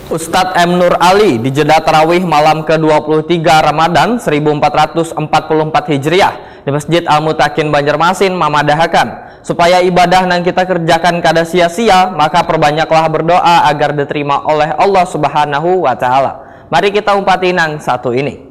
Ustadz M. Nur Ali di jeda tarawih malam ke-23 Ramadan 1444 Hijriah di Masjid Al-Mutakin Banjarmasin memadahakan supaya ibadah yang kita kerjakan kada sia-sia, maka perbanyaklah berdoa agar diterima oleh Allah Subhanahu wa Ta'ala. Mari kita umpati nang satu ini.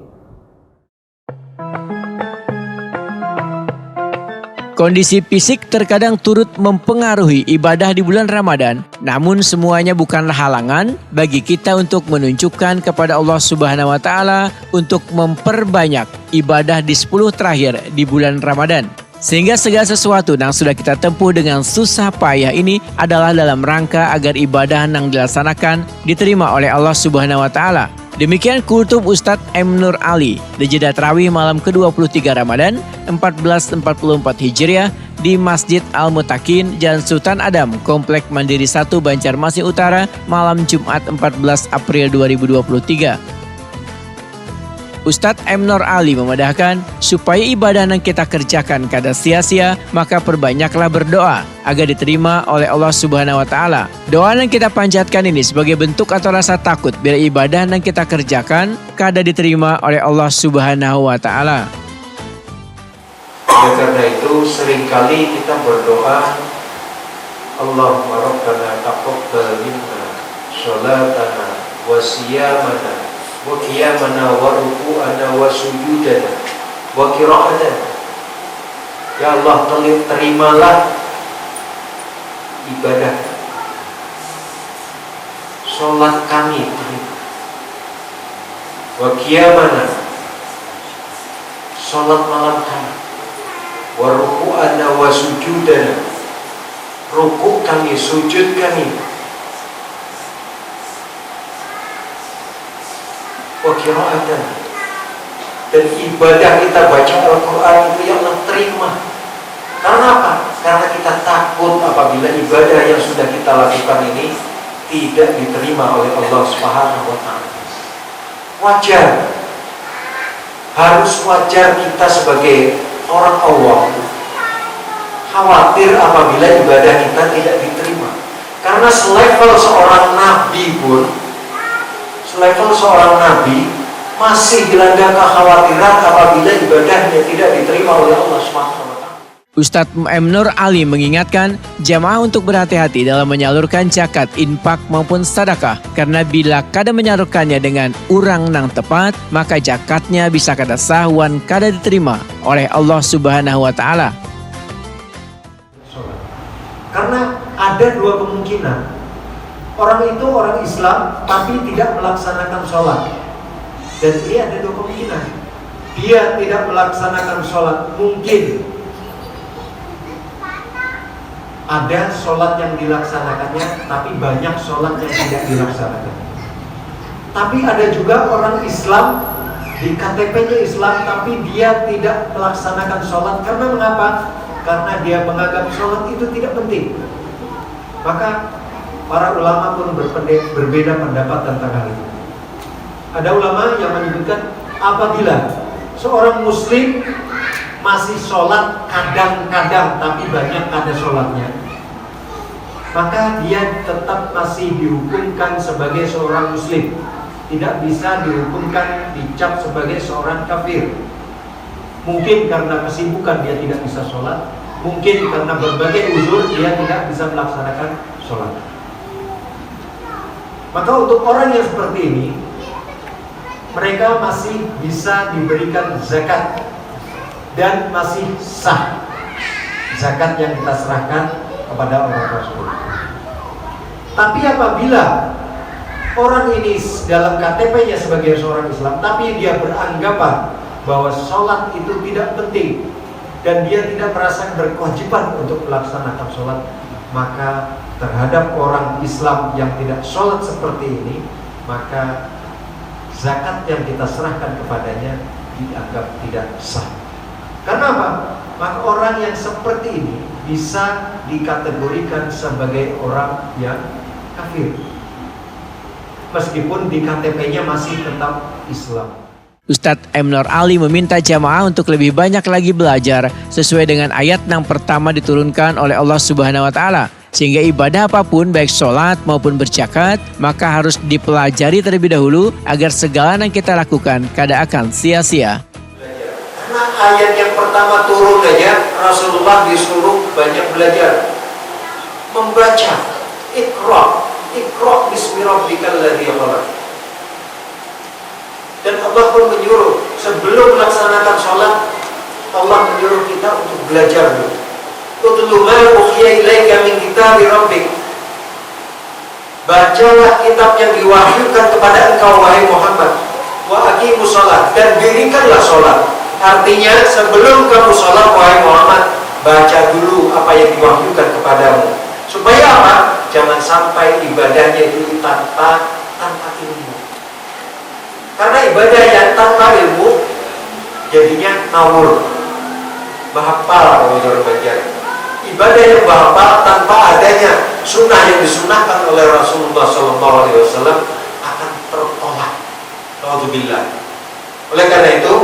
Kondisi fisik terkadang turut mempengaruhi ibadah di bulan Ramadan, namun semuanya bukanlah halangan bagi kita untuk menunjukkan kepada Allah Subhanahu wa Ta'ala untuk memperbanyak ibadah di 10 terakhir di bulan Ramadan. Sehingga segala sesuatu yang sudah kita tempuh dengan susah payah ini adalah dalam rangka agar ibadah yang dilaksanakan diterima oleh Allah Subhanahu wa Ta'ala. Demikian kutub Ustadz M. Nur Ali di jeda tarawih malam ke-23 Ramadan 1444 Hijriah di Masjid Al-Mutakin, Jalan Sultan Adam, Komplek Mandiri 1 Banjarmasin Utara, malam Jumat 14 April 2023. Ustadz M. Nur Ali memadahkan supaya ibadah yang kita kerjakan kada sia-sia, maka perbanyaklah berdoa agar diterima oleh Allah Subhanahu wa Ta'ala. Doa yang kita panjatkan ini sebagai bentuk atau rasa takut bila ibadah yang kita kerjakan kada diterima oleh Allah Subhanahu wa Ta'ala. Oleh karena itu seringkali kita berdoa, Allahumma rabbana taqabbal minna sholatana wa siyamana wa qiyamana wa ruku'ana wa sujudana wa qira'atana. Ya Allah, terimalah ibadah, sholat kami, wa qiyamana, sholat malam kami, wa ruku'ana wa sujudana, ruku' kami, sujud kami, wa qira'atana, dan ibadah kita baca Al-Quran itu ya Allah terima. Karena apa? Karena kita takut apabila ibadah yang sudah kita lakukan ini tidak diterima oleh Allah Subhanahu wa Ta'ala. Wajar, harus wajar kita sebagai orang awam khawatir apabila ibadah kita tidak diterima. Karena selevel seorang nabi pun, selevel seorang nabi masih dilanda kekhawatiran apabila ibadahnya tidak diterima oleh Allah Subhanahu wa Ta'ala. Ustadz M. Nur Ali mengingatkan jamaah untuk berhati-hati dalam menyalurkan zakat, infak maupun sedekah, karena bila kada menyalurkannya dengan urang nang tepat, maka zakatnya bisa kada sah wan kada diterima oleh Allah Subhanahu wa Ta'ala. Karena ada dua kemungkinan. Orang itu orang Islam tapi tidak melaksanakan sholat. Dan ini ada dua kemungkinan. Dia tidak melaksanakan sholat, mungkin ada sholat yang dilaksanakannya, tapi banyak sholat yang tidak dilaksanakan. Tapi ada juga orang Islam, di KTP-nya Islam, tapi dia tidak melaksanakan sholat. Karena mengapa? Karena dia menganggap sholat itu tidak penting. Maka para ulama pun berbeda pendapat tentang hal itu. Ada ulama yang menyebutkan apabila seorang muslim masih sholat kadang-kadang tapi banyak kada sholatnya, maka dia tetap masih dihukumkan sebagai seorang muslim, tidak bisa dihukumkan dicap sebagai seorang kafir. Mungkin karena kesibukan dia tidak bisa sholat, mungkin karena berbagai uzur dia tidak bisa melaksanakan sholat. Maka untuk orang yang seperti ini, mereka masih bisa diberikan zakat dan masih sah zakat yang kita serahkan kepada orang tersebut. Tapi apabila orang ini dalam KTP-nya sebagai seorang Islam, tapi dia beranggapan bahwa sholat itu tidak penting dan dia tidak merasa berkewajiban untuk melaksanakan sholat, maka terhadap orang Islam yang tidak sholat seperti ini, maka zakat yang kita serahkan kepadanya dianggap tidak sah. Karena apa? Maka orang yang seperti ini bisa dikategorikan sebagai orang yang kafir, meskipun di KTP-nya masih tetap Islam. Ustadz M. Nur Ali meminta jamaah untuk lebih banyak lagi belajar sesuai dengan ayat yang pertama diturunkan oleh Allah Subhanahu wa Ta'ala. Sehingga ibadah apapun baik sholat maupun berzakat maka harus dipelajari terlebih dahulu agar segala yang kita lakukan kada akan sia-sia. Karena ayat yang pertama turun aja Rasulullah disuruh banyak belajar, membaca. Iqra bismi rabbikal ladzi khalaq. Dan Allah pun menyuruh sebelum melaksanakan sholat, Allah menyuruh kita untuk belajar dulu. Utlu ma uhiya ilaika min kitabi rabbik. Bacalah kitab yang diwahyukan kepada engkau wahai Muhammad. Wa aqimus shalah, dan dirikanlah sholat. Artinya sebelum kamu sholat wahai Muhammad, baca dulu apa yang diwahyukan kepadamu. Supaya apa? Jangan sampai ibadahnya itu tanpa ilmu. Karena ibadah yang tanpa ilmu jadinya ngawur, bahapal kalau orang Banjar. Ibadah yang bahapal tanpa adanya sunnah yang disunahkan oleh Rasulullah SAW akan tertolak. Alhamdulillah. Oleh karena itu,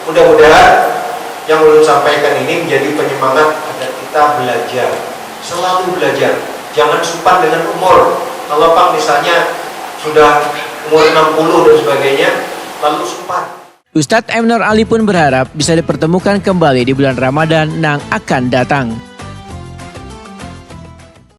mudah-mudahan yang ulun sampaikan ini menjadi penyemangat agar kita belajar, selalu belajar. Jangan supan dengan umur. Kalau Pak misalnya sudah umur 60 dan sebagainya, lalu supan. Ustadz M. Nur Ali pun berharap bisa dipertemukan kembali di bulan Ramadan yang akan datang.